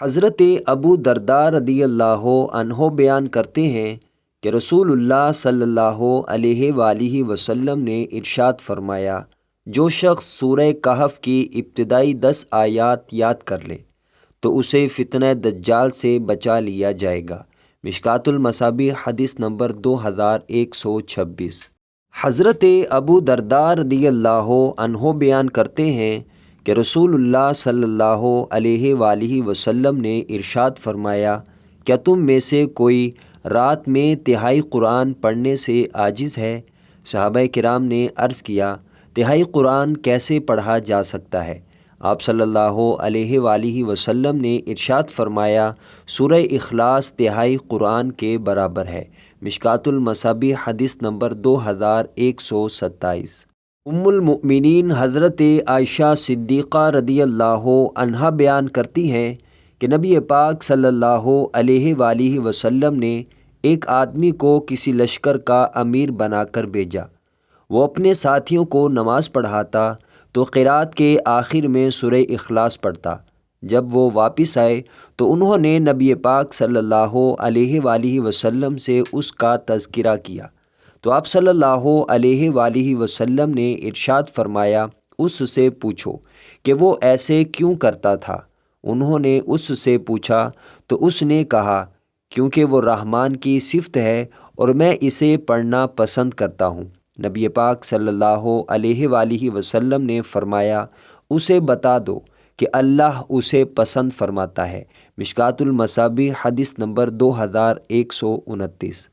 حضرت ابو درداء رضی اللہ عنہ بیان کرتے ہیں کہ رسول اللہ صلی اللہ علیہ وآلہ وسلم نے ارشاد فرمایا، جو شخص سورہ کہف کی ابتدائی 10 آیات یاد کر لے تو اسے فتنہ دجال سے بچا لیا جائے گا۔ مشکوٰۃ المصابیح حدیث نمبر 2126۔ حضرت ابو درداء رضی اللہ عنہ بیان کرتے ہیں کہ رسول اللہ صلی اللہ علیہ وآلہ وسلم نے ارشاد فرمایا، کیا تم میں سے کوئی رات میں تہائی قرآن پڑھنے سے عاجز ہے؟ صحابہ کرام نے عرض کیا، تہائی قرآن کیسے پڑھا جا سکتا ہے؟ آپ صلی اللہ علیہ وآلہ وسلم نے ارشاد فرمایا، سورہ اخلاص تہائی قرآن کے برابر ہے۔ مشکوٰۃ المصابیح حدیث نمبر 2127۔ ام المؤمنین حضرت عائشہ صدیقہ رضی اللہ عنہا بیان کرتی ہیں کہ نبی پاک صلی اللہ علیہ وآلہ وسلم نے ایک آدمی کو کسی لشکر کا امیر بنا کر بھیجا۔ وہ اپنے ساتھیوں کو نماز پڑھاتا تو قرات کے آخر میں سورہ اخلاص پڑھتا۔ جب وہ واپس آئے تو انہوں نے نبی پاک صلی اللہ علیہ وآلہ وسلم سے اس کا تذکرہ کیا تو آپ صلی اللہ علیہ وآلہ وسلم نے ارشاد فرمایا، اس سے پوچھو کہ وہ ایسے کیوں کرتا تھا؟ انہوں نے اس سے پوچھا تو اس نے کہا، کیونکہ وہ رحمان کی صفت ہے اور میں اسے پڑھنا پسند کرتا ہوں۔ نبی پاک صلی اللہ علیہ وآلہ وسلم نے فرمایا، اسے بتا دو کہ اللہ اسے پسند فرماتا ہے۔ مشکوٰۃ المصابیح حدیث نمبر 2129۔